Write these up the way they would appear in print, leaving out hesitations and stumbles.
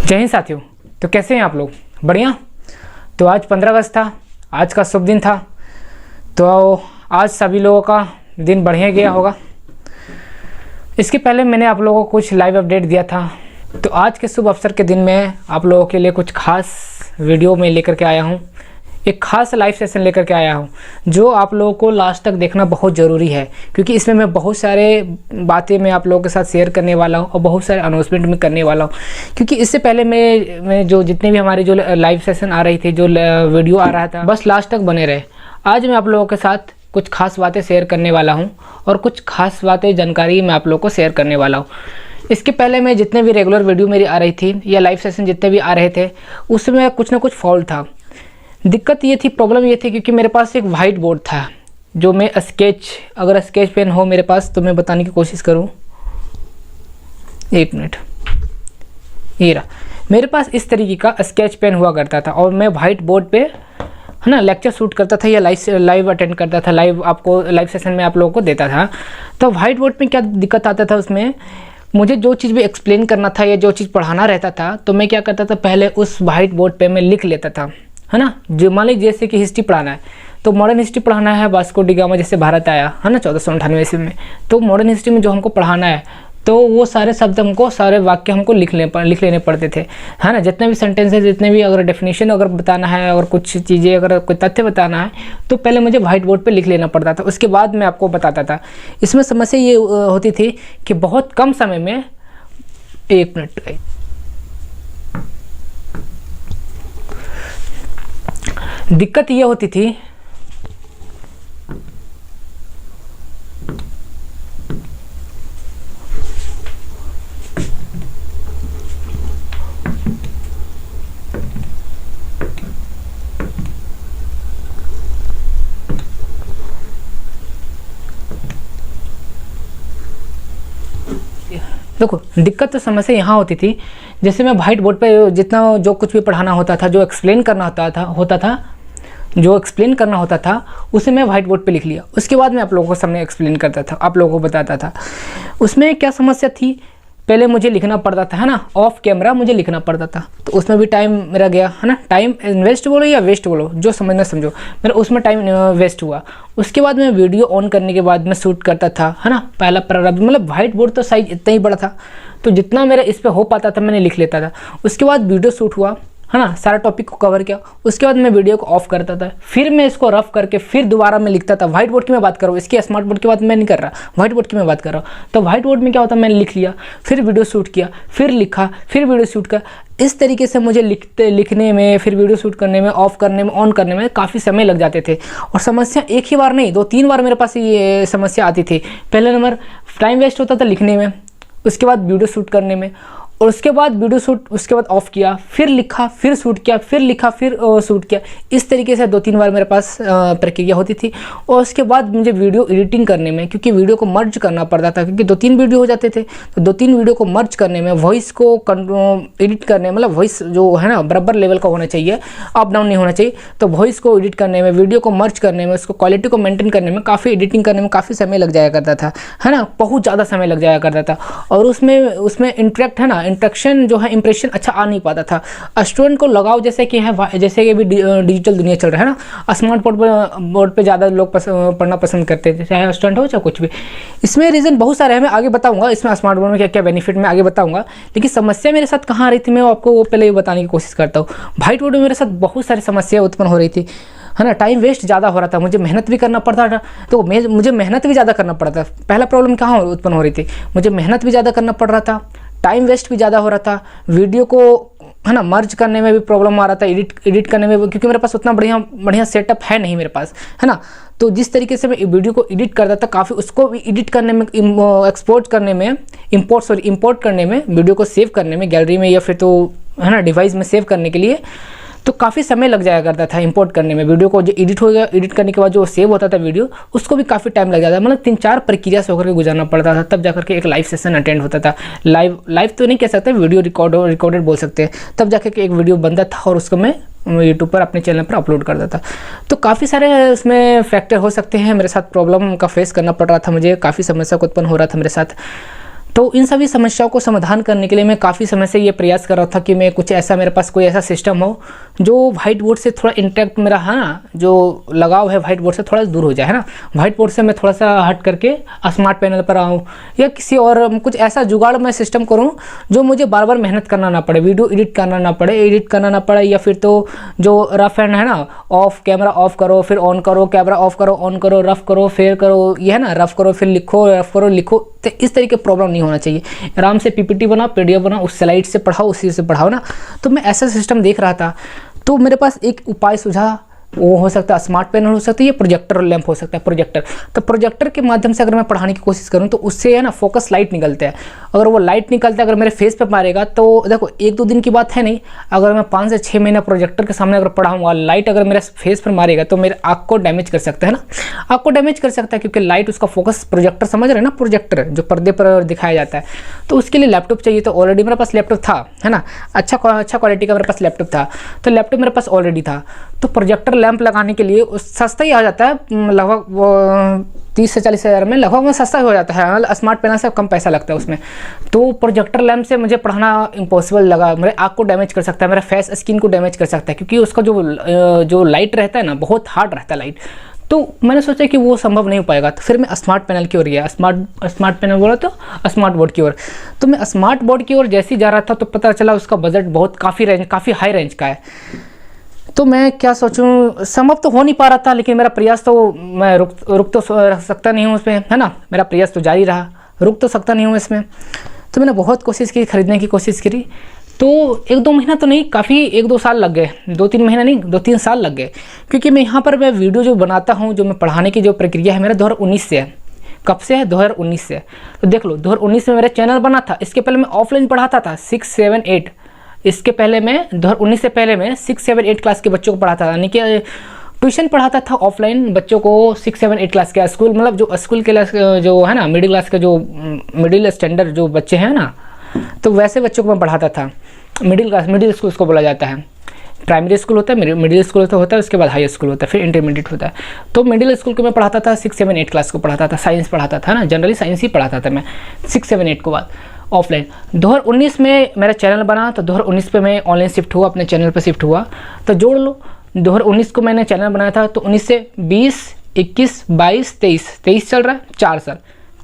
जय हिंद साथियों। तो कैसे हैं आप लोग? बढ़िया। तो आज 15 अगस्त था, आज का शुभ दिन था। तो आज सभी लोगों का दिन बढ़िया गया होगा। इसके पहले मैंने आप लोगों को कुछ लाइव अपडेट दिया था। तो आज के शुभ अवसर के दिन में आप लोगों के लिए कुछ खास वीडियो में लेकर के आया हूँ, एक खास लाइव सेशन लेकर के आया हूँ जो आप लोगों को लास्ट तक देखना बहुत ज़रूरी है, क्योंकि इसमें मैं बहुत सारे बातें मैं आप लोगों के साथ शेयर करने वाला हूँ और बहुत सारे अनाउंसमेंट में करने वाला हूँ। क्योंकि इससे पहले मैं जो जितने भी हमारे जो लाइव सेशन आ रही थी, जो वीडियो आ रहा था, बस लास्ट तक बने रहे। आज मैं आप लोगों के साथ कुछ खास बातें शेयर करने वाला हूँ और कुछ खास बातें जानकारी मैं आप लोगों को शेयर करने वाला हूँ। इसके पहले मैं जितने भी रेगुलर वीडियो मेरी आ रही थी या लाइव सेशन जितने भी आ रहे थे, उसमें कुछ ना कुछ फॉल्ट था। दिक्कत ये थी, प्रॉब्लम ये थी, क्योंकि मेरे पास एक वाइट बोर्ड था जो मैं अगर स्केच पेन हो मेरे पास तो मैं बताने की कोशिश करूँ। एक मिनट, ये रहा मेरे पास इस तरीके का स्केच पेन हुआ करता था और मैं वाइट बोर्ड पे है ना लेक्चर शूट करता था या लाइव अटेंड करता था, लाइव सेशन में आप लोगों को देता था। तो वाइट बोर्ड में क्या दिक्कत आता था, उसमें मुझे जो चीज़ भी एक्सप्लेन करना था या जो चीज़ पढ़ाना रहता था तो मैं क्या करता था, पहले उस वाइट बोर्ड पे मैं लिख लेता था, है ना। जो मान लीजिए जैसे कि हिस्ट्री पढ़ाना है तो मॉडर्न हिस्ट्री पढ़ाना है, वास्को डी गामा जैसे भारत आया है ना 1498 ईस्वी में, तो मॉडर्न हिस्ट्री में जो हमको पढ़ाना है तो वो सारे शब्द हमको, सारे वाक्य हमको लिख लेने पड़ते थे, है ना। जितने भी सेंटेंसेस, जितने भी अगर डेफिनेशन अगर बताना है, अगर कुछ चीज़ें, अगर कोई तथ्य बताना है तो पहले मुझे वाइट बोर्ड पे लिख लेना पड़ता था, उसके बाद मैं आपको बताता था। इसमें समस्या ये होती थी कि बहुत कम समय में, एक मिनट, दिक्कत ये होती थी देखो, दिक्कत तो समस्या यहाँ होती थी, जैसे मैं वाइट बोर्ड पे जितना जो कुछ भी पढ़ाना होता था, जो एक्सप्लेन करना होता था उसे मैं वाइट बोर्ड पे लिख लिया। उसके बाद मैं आप लोगों को सामने एक्सप्लेन करता था, आप लोगों को बताता था। उसमें क्या समस्या थी, पहले मुझे लिखना पड़ता था, है ना, ऑफ कैमरा मुझे लिखना पड़ता था, तो उसमें भी टाइम मेरा गया, है ना। टाइम इन्वेस्ट बोलो या वेस्ट बोलो, जो समझना समझो, मेरा उसमें टाइम वेस्ट हुआ। उसके बाद मैं वीडियो ऑन करने के बाद मैं शूट करता था, है ना, पहला पैराग्राफ, मतलब वाइट बोर्ड तो साइज इतना ही बड़ा था तो जितना मेरा इस पर हो पाता था मैंने लिख लेता था। उसके बाद वीडियो शूट हुआ, है ना, सारा टॉपिक को कवर किया। उसके बाद मैं वीडियो को ऑफ करता था, फिर मैं इसको रफ करके फिर दोबारा मैं लिखता था। वाइट बोर्ड की मैं बात कर रहा हूँ, इसकी स्मार्ट बोर्ड की बात मैं नहीं कर रहा, वाइट बोर्ड की मैं बात कर रहा हूँ। तो वाइट बोर्ड में क्या होता, मैंने लिख लिया, फिर वीडियो शूट किया, फिर लिखा, फिर वीडियो शूट किया। इस तरीके से मुझे लिखने में, फिर वीडियो शूट करने में, ऑफ करने में, ऑन करने में काफ़ी समय लग जाते थे। और समस्या एक ही बार नहीं, 2-3 बार मेरे पास ये समस्या आती थी। पहले नंबर टाइम वेस्ट होता था लिखने में, उसके बाद वीडियो शूट करने में, और उसके बाद वीडियो शूट, उसके बाद ऑफ किया, फिर लिखा, फिर शूट किया, फिर लिखा, फिर शूट किया। इस तरीके से 2-3 बार मेरे पास प्रक्रिया होती थी। और उसके बाद मुझे वीडियो एडिटिंग करने में, क्योंकि वीडियो को मर्ज करना पड़ता था, क्योंकि 2-3 वीडियो हो जाते थे, तो 2-3 वीडियो को मर्ज करने में, वॉइस को एडिट करने, मतलब वॉइस जो है ना बराबर लेवल का होना चाहिए, अप डाउन नहीं होना चाहिए, तो वॉइस को एडिट करने में, वीडियो को मर्ज करने में, उसको क्वालिटी को मेंटेन करने में, काफ़ी एडिटिंग करने में काफ़ी समय लग जाया करता था, है ना, बहुत ज़्यादा समय लग जाया करता था। और उसमें इंटरेक्ट, है ना, इंटरेक्शन जो है, इंप्रेशन अच्छा आ नहीं पाता था। स्टूडेंट को लगाव जैसे कि है, जैसे कि भी डिजिटल दुनिया चल रहा है ना, स्मार्ट बोर्ड पे ज़्यादा लोग पढ़ना पसंद करते हैं, चाहे स्टूडेंट हो चाहे कुछ भी। इसमें रीज़न बहुत सारे हैं, मैं आगे बताऊंगा इसमें स्मार्ट बोर्ड में क्या क्या बेनिफिट मैं आगे बताऊंगा। लेकिन समस्या मेरे साथ कहाँ आ रही थी, मैं आपको वो पहले बताने की कोशिश करता हूँ। वाइट बोर्ड में मेरे साथ बहुत सारी समस्याएं उत्पन्न हो रही थी, है ना। टाइम वेस्ट ज़्यादा हो रहा था, मुझे मेहनत भी करना पड़ता था, तो मुझे मेहनत भी ज़्यादा करना पड़ता था। पहला प्रॉब्लम कहाँ उत्पन्न हो रही थी, मुझे मेहनत भी ज़्यादा करना पड़ रहा था, टाइम वेस्ट भी ज़्यादा हो रहा था, वीडियो को, है ना, मर्ज करने में भी प्रॉब्लम आ रहा था, एडिट करने में, क्योंकि मेरे पास उतना बढ़िया सेटअप है नहीं मेरे पास, है ना। तो जिस तरीके से मैं वीडियो को एडिट करता था, काफ़ी उसको भी एडिट करने में, एक्सपोर्ट करने में, इंपोर्ट करने में, वीडियो को सेव करने में गैलरी में या फिर तो, है ना, डिवाइस में सेव करने के लिए, तो काफ़ी समय लग जाया करता था इंपोर्ट करने में। वीडियो को जो एडिट हो गया, एडिट करने के बाद जो सेव होता था वीडियो, उसको भी काफ़ी टाइम लग जाता था, मतलब 3-4 प्रक्रिया से होकर के गुजरना पड़ता था, तब जाकर के एक लाइव सेशन अटेंड होता था। लाइव तो नहीं कह सकते, वीडियो रिकॉर्डेड बोल सकते हैं, तब जाकर के एक वीडियो बनता था और उसको मैं यूट्यूब पर अपने चैनल पर अपलोड करता था। तो काफ़ी सारे इसमें फैक्टर हो सकते हैं, मेरे साथ प्रॉब्लम का फेस करना पड़ रहा था, मुझे काफ़ी समस्या को उत्पन्न हो रहा था मेरे साथ। तो इन सभी समस्याओं को समाधान करने के लिए मैं काफ़ी समय से ये प्रयास कर रहा था कि मैं कुछ ऐसा, मेरे पास कोई ऐसा सिस्टम हो जो व्हाइट बोर्ड से थोड़ा इंटरेक्ट मेरा है ना, जो लगाव है व्हाइट बोर्ड से थोड़ा दूर हो जाए, है ना। व्हाइट बोर्ड से मैं थोड़ा सा हट करके स्मार्ट पैनल पर आऊँ, या किसी और कुछ ऐसा जुगाड़ मैं सिस्टम करूँ जो मुझे बार बार मेहनत करना ना पड़े, वीडियो एडिट करना ना पड़े, या फिर तो जो रफ एंड है ना, ऑफ कैमरा ऑफ करो फिर ऑन करो, कैमरा ऑफ करो ऑन करो, रफ करो फिर करो, ये है ना, रफ करो फिर लिखो, रफ करो लिखो। तो इस तरीके प्रॉब्लम नहीं होना चाहिए। आराम से पीपीटी बनाओ, पीडीएफ बनाओ, उस स्लाइड से पढ़ाओ, उसी से पढ़ाओ ना। तो मैं ऐसा सिस्टम देख रहा था, तो मेरे पास एक उपाय सुझा, वो हो सकता है स्मार्ट पैनल हो सकता है, ये प्रोजेक्टर लैंप हो सकता है, प्रोजेक्टर। तो प्रोजेक्टर के माध्यम से अगर मैं पढ़ाने की कोशिश करूँ तो उससे है ना फोकस लाइट निकलता है। अगर वो लाइट निकलता है, अगर मेरे फेस पे मारेगा तो देखो 1-2 दिन की बात है नहीं, अगर मैं 5 से 6 महीना प्रोजेक्टर के सामने अगर पढ़ाऊंगा, लाइट अगर मेरे फेस पर मारेगा तो मेरे आँख को डैमेज कर सकता है ना, आँख को डैमेज कर सकता है, क्योंकि लाइट उसका फोकस, प्रोजेक्टर समझ रहे हैं ना, प्रोजेक्टर जो पर्दे पर दिखाया जाता है। तो उसके लिए लैपटॉप चाहिए, तो ऑलरेडी मेरे पास लैपटॉप था, है ना, अच्छा क्वालिटी का मेरे पास लैपटॉप था, तो लैपटॉप मेरे पास ऑलरेडी था। तो प्रोजेक्टर लैंप लगाने के लिए सस्ता ही आ जाता है, लगभग वो 30 से 40 हज़ार में लगभग में सस्ता हो जाता है, स्मार्ट पैनल से कम पैसा लगता है उसमें। तो प्रोजेक्टर लैंप से मुझे पढ़ाना इम्पॉसिबल लगा, मेरे आँख को डैमेज कर सकता है, मेरा फेस स्किन को डैमेज कर सकता है, क्योंकि उसका जो लाइट रहता है ना, बहुत हार्ड रहता है लाइट। तो मैंने सोचा कि वो संभव नहीं हो पाएगा, तो फिर मैं स्मार्ट पैनल की ओर गया, स्मार्ट पैनल बोला तो स्मार्ट बोर्ड की ओर। तो मैं स्मार्ट बोर्ड की ओर जैसे ही जा रहा था तो पता चला उसका बजट बहुत काफ़ी हाई रेंज का है। तो मैं क्या सोचूं, संभव तो हो नहीं पा रहा था, लेकिन मेरा प्रयास तो, मैं रुक तो सकता नहीं हूँ उसमें, है ना, मेरा प्रयास तो जारी रहा, रुक तो सकता नहीं हूँ इसमें। तो मैंने बहुत कोशिश की, खरीदने की कोशिश करी, तो 1-2 महीना तो नहीं, काफ़ी 1-2 साल लग गए, 2-3 महीना नहीं, 2-3 साल लग गए, क्योंकि मैं यहाँ पर मैं वीडियो जो बनाता हूँ, जो मैं पढ़ाने की जो प्रक्रिया है मेरा 2019 से है। कब से है? 2019 से। तो देख लो 2019 में मेरा चैनल बना था, इसके पहले मैं ऑफलाइन पढ़ाता था 6, 7, 8, इसके पहले मैं 2019 से पहले मैं 6, 7, 8 क्लास के बच्चों को पढ़ाता था, यानी कि ट्यूशन पढ़ाता था ऑफलाइन बच्चों को 6, 7, 8 क्लास के। स्कूल मतलब जो स्कूल के जो है ना, मिडिल क्लास के जो मिडिल स्टैंडर्ड जो बच्चे हैं ना, तो वैसे बच्चों को मैं पढ़ाता था। मिडिल स्कूल उसको बोला जाता है। प्राइमरी स्कूल होता है, मिडिल स्कूल होता है, उसके बाद हाई स्कूल होता है, फिर इंटरमीडिएट होता है। तो मिडिल स्कूल को मैं पढ़ाता था, 6, 7, 8 क्लास को पढ़ाता था, साइंस पढ़ाता था ना, जनरली साइंस ही पढ़ाता था मैं 6, 7, 8 को बाद ऑफलाइन। 2019 में मेरा चैनल बना, तो 2019 पे मैं ऑनलाइन शिफ्ट हुआ, अपने चैनल पर शिफ्ट हुआ। तो जोड़ लो 2019 को मैंने चैनल बनाया था, तो 19 से 20, 21, 22, 23 चल रहा है,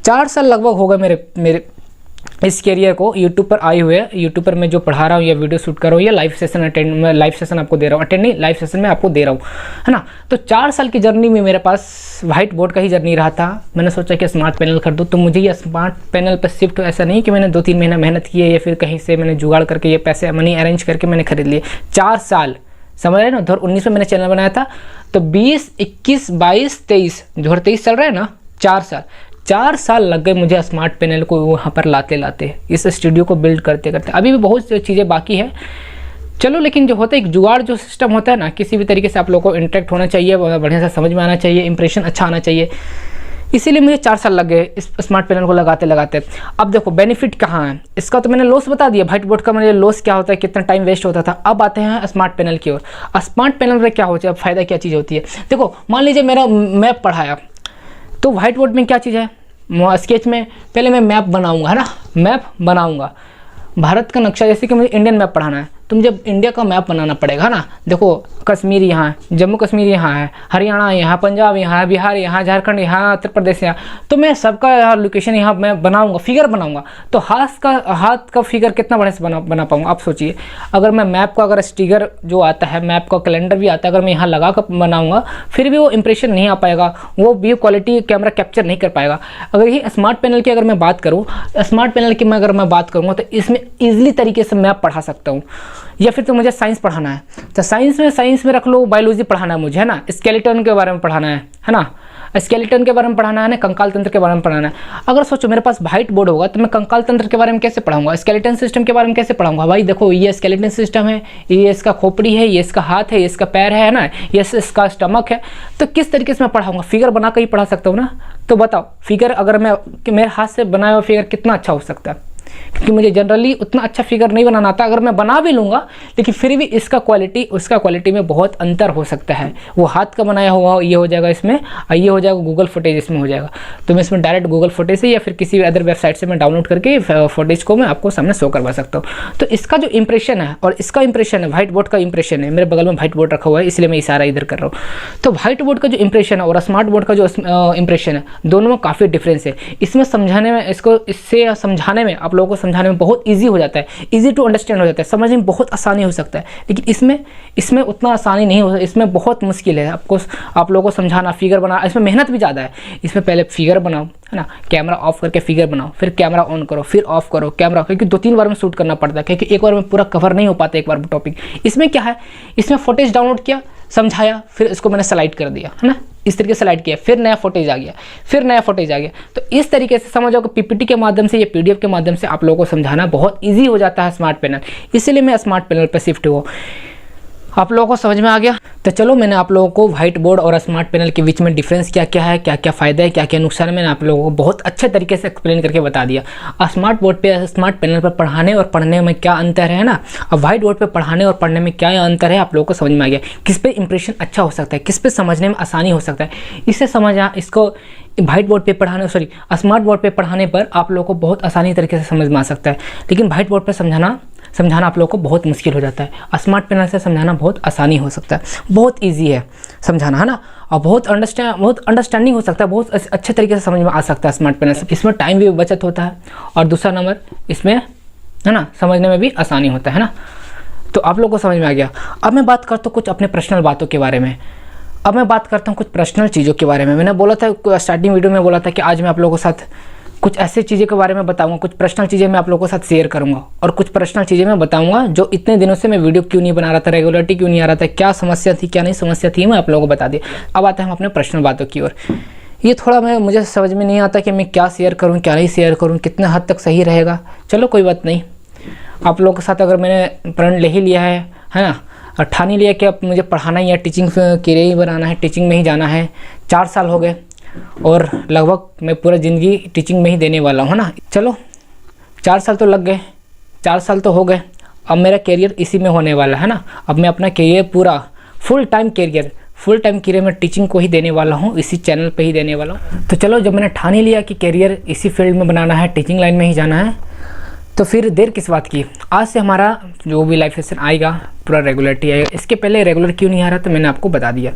4 साल लगभग हो गए मेरे इस कैरियर को यूट्यूब पर आए हुए। यूट्यूब पर मैं जो पढ़ा रहा हूँ या वीडियो शूट कर रहा हूँ या लाइव सेशन आपको दे रहा हूँ, अटेंड नहीं, लाइव सेशन में आपको दे रहा हूँ, है ना। तो 4 साल की जर्नी में मेरे पास व्हाइट बोर्ड का ही जर्नी रहा था। मैंने सोचा कि स्मार्ट पैनल खरीदूँ, तो मुझे ये स्मार्ट पैनल पर शिफ्ट, ऐसा नहीं कि मैंने 2-3 महीना मेहनत की है या फिर कहीं से मैंने जुगाड़ करके ये पैसे मनी अरेंज करके मैंने खरीद लिए। 4 साल, समझ रहे हैं ना। 2019 में मैंने चैनल बनाया था, तो 20, 21, 22, 23, 2023 चल रहा है ना, 4 साल लग गए मुझे स्मार्ट पैनल को वहाँ पर लाते इस स्टूडियो को बिल्ड करते। अभी भी बहुत चीज़ें बाकी है, चलो। लेकिन जो होता है एक जुगाड़ जो सिस्टम होता है ना, किसी भी तरीके से आप लोगों को इंटरेक्ट होना चाहिए, बढ़िया से समझ में आना चाहिए, इंप्रेशन अच्छा आना चाहिए। इसीलिए मुझे 4 साल लग गए इस स्मार्ट पैनल को लगाते। अब देखो बेनिफिट कहाँ है इसका, तो मैंने लॉस बता दिया, व्हाइट बोर्ड का मुझे लॉस क्या होता है, कितना टाइम वेस्ट होता था। अब आते हैं स्मार्ट पैनल की ओर। स्मार्ट पैनल में क्या होता है, फ़ायदा क्या चीज़ होती है। देखो मान लीजिए मेरा मैप पढ़ाया, तो व्हाइट बोर्ड में क्या चीज़ है, स्केच में पहले मैं मैप बनाऊंगा, है ना, मैप बनाऊंगा भारत का नक्शा। जैसे कि मुझे इंडियन मैप पढ़ाना है, तो मुझे इंडिया का मैप बनाना पड़ेगा, है ना। देखो कश्मीर यहाँ है, जम्मू कश्मीर यहाँ है, हरियाणा यहाँ, पंजाब यहाँ, बिहार यहाँ, झारखंड यहाँ, उत्तर प्रदेश यहाँ। तो मैं सबका यहाँ लोकेशन यहाँ मैं बनाऊंगा, फिगर बनाऊंगा। तो हाथ का फिगर कितना बड़े से बना पाऊंगा आप सोचिए। अगर मैं मैप का, अगर स्टिकर जो आता है, मैप का कैलेंडर भी आता है, अगर मैं यहाँ लगा कर बनाऊंगा, फिर भी वो इंप्रेशन नहीं आ पाएगा, वो व्यू क्वालिटी कैमरा कैप्चर नहीं कर पाएगा। अगर ये स्मार्ट पैनल की अगर मैं बात करूँ, स्मार्ट पैनल की अगर मैं बात करूँगा, तो इसमें ईजिली तरीके से मैप पढ़ा सकता हूँ। या फिर तो मुझे साइंस पढ़ाना है, तो साइंस में रख लो, बायोलॉजी पढ़ाना है मुझे, है ना, स्केलेटन के बारे में पढ़ाना है ना, स्केलेटन के बारे में पढ़ाना है ना, कंकाल तंत्र के बारे में पढ़ाना है। अगर सोचो मेरे पास व्हाइट बोर्ड होगा, तो मैं कंकाल तंत्र के बारे में कैसे पढ़ाऊंगा, स्केलेटन सिस्टम के बारे में कैसे पढ़ाऊंगा। भाई देखो ये स्केलेटन सिस्टम है, ये इसका खोपड़ी है, ये इसका हाथ है, ये इसका पैर है ना, ये इसका स्टमक है। तो किस तरीके से मैं पढ़ाऊंगा, फिगर बनाकर ही पढ़ा सकता हूँ ना। तो बताओ फिगर अगर मेरे हाथ से बनाया हुआ फिगर कितना अच्छा हो सकता है। क्योंकि मुझे जनरली उतना अच्छा फिगर नहीं बनाना आता। अगर मैं बना भी लूँगा लेकिन फिर भी इसका क्वालिटी उसका क्वालिटी में बहुत अंतर हो सकता है। वो हाथ का बनाया हुआ ये हो जाएगा इसमें, और ये हो जाएगा गूगल फुटेज इसमें हो जाएगा। तो मैं इसमें डायरेक्ट गूगल फुटेज से या फिर किसी भी अदर वेबसाइट से मैं डाउनलोड करके फुटेज को मैं आपको सामने शो करवा सकता हूँ। तो इसका जो इंप्रेशन है और इसका इंप्रेशन है, व्हाइट बोर्ड का इंप्रेशन है, मेरे बगल में व्हाइट बोर्ड रखा हुआ है इसलिए मैं इशारा इधर कर रहा हूँ। तो व्हाइट बोर्ड का जो इंप्रेशन है और स्मार्ट बोर्ड का जो इंप्रेशन है, दोनों में काफ़ी डिफरेंस है। इसमें समझाने में, इससे समझाने में, आप लोगों को समझाने में बहुत ईजी हो जाता है, ईजी टू अंडरस्टैंड हो जाता है, समझने में बहुत आसानी हो सकता है। लेकिन इसमें उतना आसानी नहीं हो, इसमें बहुत मुश्किल है आपको, आप लोगों को समझाना, फिगर बनाना, इसमें मेहनत भी ज़्यादा है। इसमें पहले फिगर बनाओ, है ना, कैमरा ऑफ करके फिगर बनाओ, फिर कैमरा ऑन करो, फिर ऑफ करो कैमरा, क्योंकि 2-3 बार में शूट करना पड़ता है, क्योंकि एक बार में पूरा कवर नहीं हो पाता एक बार टॉपिक। इसमें क्या है, इसमें फुटेज डाउनलोड किया, समझाया, फिर इसको मैंने स्लाइड कर दिया, है ना, इस तरीके से स्लाइड किया, फिर नया फुटेज आ गया, फिर नया फुटेज आ गया। तो इस तरीके से समझो कि पीपीटी के माध्यम से या पीडीएफ के माध्यम से आप लोगों को समझाना बहुत ईजी हो जाता है स्मार्ट पैनल। इसीलिए मैं स्मार्ट पैनल पर शिफ्ट हुआ। आप लोगों को समझ में आ गया? तो चलो, मैंने आप लोगों को व्हाइट बोर्ड और स्मार्ट पैनल के बीच में डिफरेंस क्या क्या है, क्या क्या फ़ायदा है, क्या क्या नुकसान है, मैंने आप लोगों को बहुत अच्छे तरीके से एक्सप्लेन करके बता दिया। स्मार्ट बोर्ड पे, स्मार्ट पैनल पर पढ़ाने और पढ़ने में क्या अंतर है ना, अब व्हाइट बोर्ड पे पढ़ाने और पढ़ने में क्या अंतर है आप लोगों को समझ में आ गया। किस पे इंप्रेशन अच्छा हो सकता है, किस पे समझने में आसानी हो सकता है, इससे इसको व्हाइट बोर्ड पे पढ़ाने, स्मार्ट बोर्ड पे पढ़ाने पर आप लोगों को बहुत आसानी तरीके से समझ में आ सकता है। लेकिन व्हाइट बोर्ड पे समझाना आप लोगों को बहुत मुश्किल हो जाता है। स्मार्ट पैनल से समझाना बहुत आसानी हो सकता है, बहुत इजी है समझाना, है ना, और बहुत अंडरस्टैंडिंग हो सकता है, बहुत अच्छे तरीके से समझ में आ सकता है स्मार्ट पैनल से। इसमें टाइम भी बचत होता है और दूसरा नंबर इसमें, है ना, समझने में भी आसानी होता है ना। तो आप लोगों को समझ में आ गया। अब मैं बात करता हूँ कुछ अपने पर्सनल बातों के बारे में। अब मैं बात करता हूँ कुछ पर्सनल चीज़ों के बारे में। मैंने बोला था स्टार्टिंग वीडियो में, बोला था कि आज मैं आप लोगों के साथ कुछ ऐसे चीज़ों के बारे में बताऊंगा, कुछ पर्सनल चीज़ें मैं आप लोगों के साथ शेयर करूंगा और कुछ पर्सनल चीज़ें मैं बताऊंगा जो इतने दिनों से मैं वीडियो क्यों नहीं बना रहा था, रेगुलरिटी क्यों नहीं आ रहा था, क्या समस्या थी, क्या नहीं समस्या थी, मैं आप लोगों को बता दिया। अब आते हैं हम अपने पर्सनल बातों की ओर। ये थोड़ा मुझे समझ में नहीं आता कि मैं क्या शेयर करूँ, क्या नहीं शेयर करूँ, कितना हद तक सही रहेगा। चलो कोई बात नहीं, आप लोगों के साथ अगर मैंने प्रण ले ही लिया है ना, और ठान ही लिया कि अब मुझे पढ़ाना ही है, टीचिंग करियर ही बनाना है, टीचिंग में ही जाना है। 4 साल हो गए और लगभग मैं पूरा ज़िंदगी टीचिंग में ही देने वाला हूँ ना। चलो 4 साल तो लग गए, 4 साल तो हो गए, अब मेरा करियर इसी में होने वाला है ना। अब मैं अपना करियर पूरा फुल टाइम करियर में टीचिंग को ही देने वाला हूँ, इसी चैनल पे ही देने वाला हूँ। तो चलो, जब मैंने ठान ही लिया कि करियर इसी फील्ड में बनाना है, टीचिंग लाइन में ही जाना है, तो फिर देर किस बात की। आज से हमारा जो भी लाइव सेशन आएगा पूरा रेगुलरिटी आएगा। इसके पहले रेगुलर क्यों नहीं आ रहा तो मैंने आपको बता दिया।